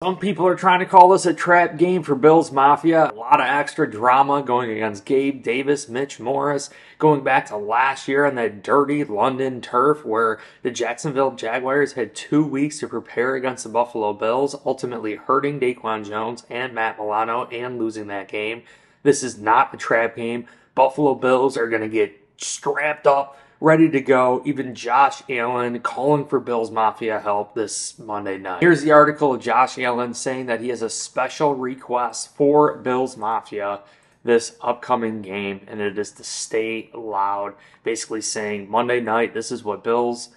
Some people are trying to call this a trap game for Bills Mafia. A lot of extra drama going against Gabe Davis, Mitch Morris, going back to last year on that dirty London turf where the Jacksonville Jaguars had 2 weeks to prepare against the Buffalo Bills, ultimately hurting Daquan Jones and Matt Milano and losing that game. This is not a trap game. Buffalo Bills are going to get strapped up, ready to go. Even Josh Allen calling for Bills Mafia help this Monday night. Here's the article of Josh Allen saying that he has a special request for Bills Mafia this upcoming game, and it is to stay loud. Basically saying Monday night, this is what Bills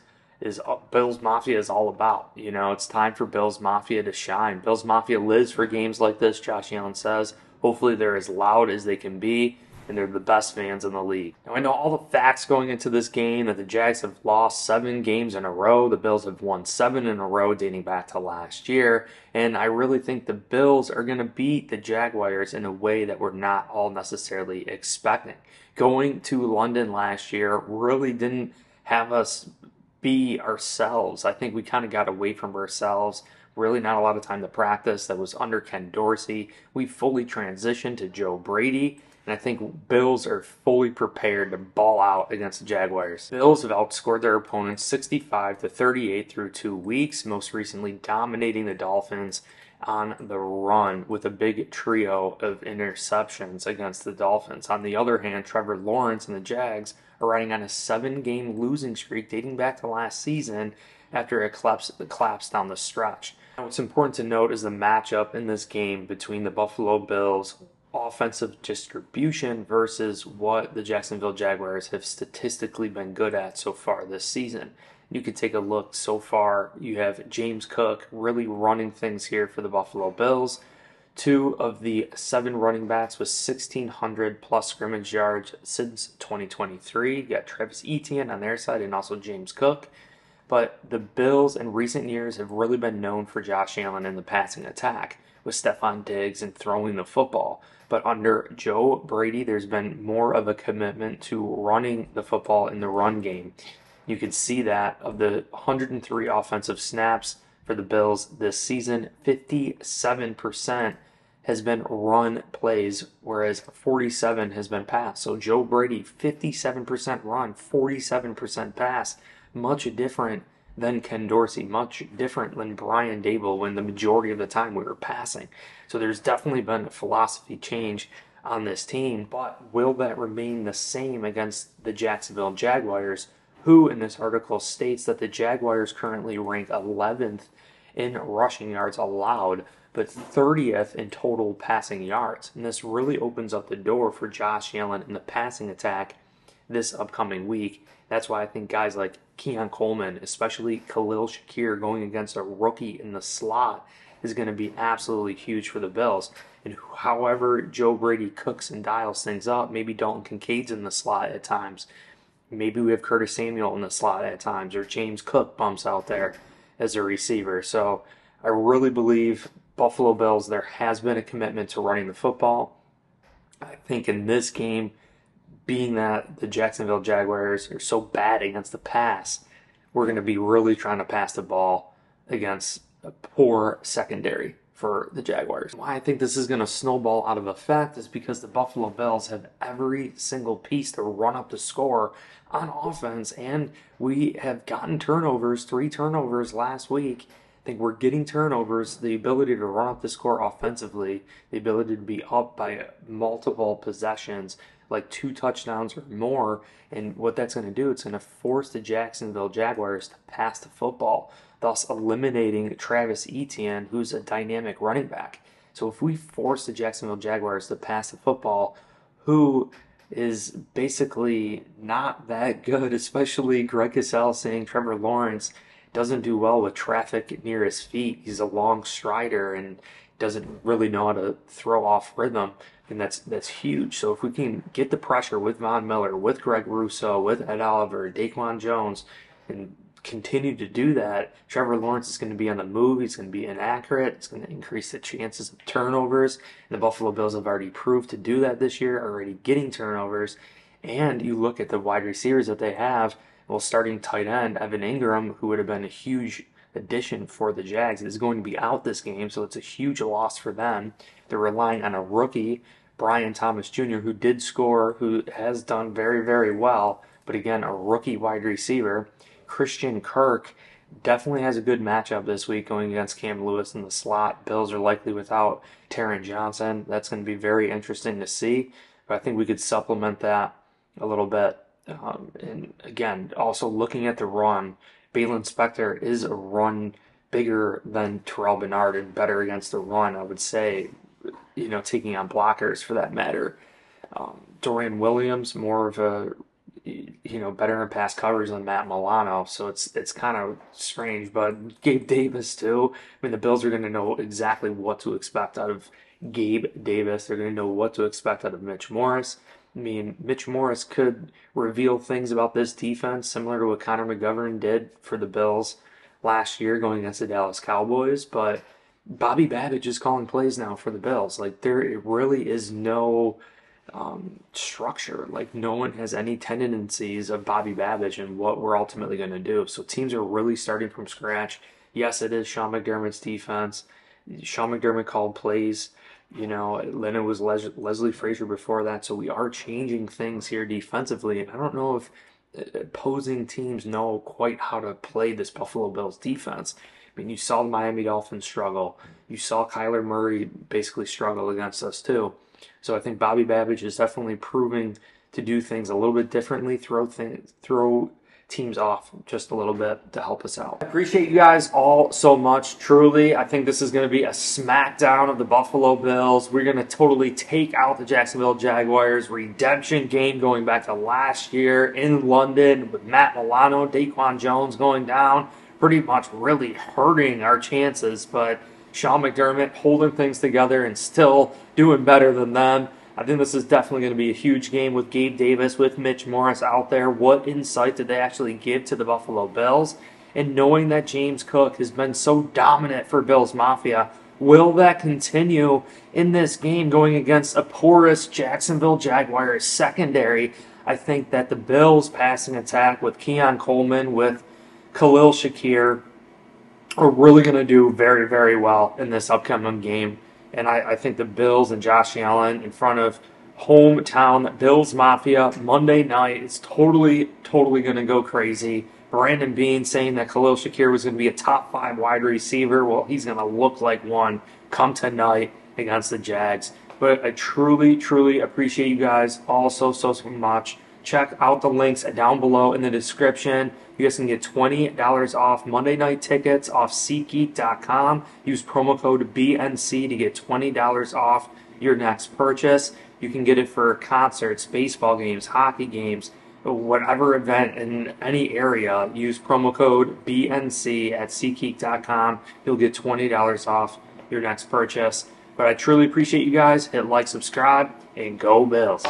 Mafia is all about. You know, it's time for Bills Mafia to shine. Bills Mafia lives for games like this, Josh Allen says. Hopefully they're as loud as they can be, and they're the best fans in the league. Now, I know all the facts going into this game, that the Jags have lost 7 games in a row. The Bills have won 7 in a row dating back to last year. And I really think the Bills are going to beat the Jaguars in a way that we're not all necessarily expecting. Going to London last year really didn't have us be ourselves. I think we kind of got away from ourselves. Really not a lot of time to practice. That was under Ken Dorsey. We fully transitioned to Joe Brady. And I think Bills are fully prepared to ball out against the Jaguars. Bills have outscored their opponents 65-38 through 2 weeks, most recently dominating the Dolphins on the run with a big trio of interceptions against the Dolphins. On the other hand, Trevor Lawrence and the Jags are riding on a 7-game losing streak dating back to last season after it collapsed down the stretch. Now, what's important to note is the matchup in this game between the Buffalo Bills offensive distribution versus what the Jacksonville Jaguars have statistically been good at so far this season. You could take a look so far. You have James Cook really running things here for the Buffalo Bills. 2 of the 7 running backs with 1,600 plus scrimmage yards since 2023. You got Travis Etienne on their side and also James Cook. But the Bills in recent years have really been known for Josh Allen in the passing attack, with Stephon Diggs and throwing the football. But under Joe Brady, there's been more of a commitment to running the football in the run game. You can see that of the 103 offensive snaps for the Bills this season, 57% has been run plays, whereas 47 has been pass. So Joe Brady, 57% run, 47% pass. Much different than Ken Dorsey, much different than Brian Daboll when the majority of the time we were passing. So there's definitely been a philosophy change on this team, but will that remain the same against the Jacksonville Jaguars, who in this article states that the Jaguars currently rank 11th in rushing yards allowed, but 30th in total passing yards. And this really opens up the door for Josh Allen in the passing attack this upcoming week. That's why I think guys like Keon Coleman, especially Khalil Shakir, going against a rookie in the slot is going to be absolutely huge for the Bills. And however Joe Brady cooks and dials things up, maybe Dalton Kincaid's in the slot at times. Maybe we have Curtis Samuel in the slot at times, or James Cook bumps out there as a receiver. So I really believe Buffalo Bills, there has been a commitment to running the football. I think in this game, being that the Jacksonville Jaguars are so bad against the pass, we're going to be really trying to pass the ball against a poor secondary for the Jaguars. Why I think this is going to snowball out of effect is because the Buffalo Bills have every single piece to run up the score on offense, and we have gotten turnovers, 3 turnovers last week. I think we're getting turnovers, the ability to run up the score offensively, the ability to be up by multiple possessions, like 2 touchdowns or more. And what that's going to do, it's going to force the Jacksonville Jaguars to pass the football, thus eliminating Travis Etienne, who's a dynamic running back. So if we force the Jacksonville Jaguars to pass the football, who is basically not that good, especially Greg Cosell saying Trevor Lawrence doesn't do well with traffic near his feet. He's a long strider and doesn't really know how to throw off rhythm, and that's huge. So if we can get the pressure with Von Miller, with Greg Rousseau, with Ed Oliver, Daquan Jones, and continue to do that, Trevor Lawrence is going to be on the move. He's going to be inaccurate. It's going to increase the chances of turnovers. And the Buffalo Bills have already proved to do that this year, already getting turnovers. And you look at the wide receivers that they have. Well, starting tight end, Evan Ingram, who would have been a huge addition for the Jags, is going to be out this game, so it's a huge loss for them. They're relying on a rookie, Brian Thomas Jr., who did score, who has done very, very well, but again, a rookie wide receiver. Christian Kirk definitely has a good matchup this week going against Cam Lewis in the slot. Bills are likely without Taron Johnson. That's going to be very interesting to see, but I think we could supplement that a little bit. And again, also looking at the run, Balin Spector is a run bigger than Terrell Bernard and better against the run, I would say, taking on blockers for that matter. Dorian Williams, more of a, better in pass coverage than Matt Milano, so it's kind of strange, but Gabe Davis too. I mean, the Bills are going to know exactly what to expect out of Gabe Davis. They're going to know what to expect out of Mitch Morris. I mean, Mitch Morris could reveal things about this defense similar to what Connor McGovern did for the Bills last year going against the Dallas Cowboys, but Bobby Babbage is calling plays now for the Bills. Like, there really is no structure. Like, no one has any tendencies of Bobby Babbage and what we're ultimately going to do. So teams are really starting from scratch. Yes, it is Sean McDermott's defense. Sean McDermott called plays. Then it was Leslie Frazier before that. So we are changing things here defensively. And I don't know if opposing teams know quite how to play this Buffalo Bills defense. I mean, you saw the Miami Dolphins struggle. You saw Kyler Murray basically struggle against us too. So I think Bobby Babbage is definitely proving to do things a little bit differently, throw teams off just a little bit to help us out. I appreciate you guys all so much, truly. I think this is going to be a smackdown of the Buffalo Bills. We're going to totally take out the Jacksonville Jaguars. Redemption game going back to last year in London with Matt Milano, Daquan Jones going down, pretty much really hurting our chances, but Sean McDermott holding things together and still doing better than them. I think this is definitely going to be a huge game with Gabe Davis, with Mitch Morris out there. What insight did they actually give to the Buffalo Bills? And knowing that James Cook has been so dominant for Bills Mafia, will that continue in this game going against a porous Jacksonville Jaguars secondary? I think that the Bills passing attack with Keon Coleman, with Khalil Shakir, are really going to do very, very well in this upcoming game. And I think the Bills and Josh Allen in front of hometown Bills Mafia Monday night is totally going to go crazy. Brandon Beane saying that Khalil Shakir was going to be a top 5 wide receiver. Well, he's going to look like one come tonight against the Jags. But I truly appreciate you gues all so much. Check out the links down below in the description. You guys can get $20 off Monday night tickets off SeatGeek.com. Use promo code BNC to get $20 off your next purchase. You can get it for concerts, baseball games, hockey games, whatever event in any area. Use promo code BNC at SeatGeek.com. You'll get $20 off your next purchase. But I truly appreciate you guys. Hit like, subscribe, and go Bills.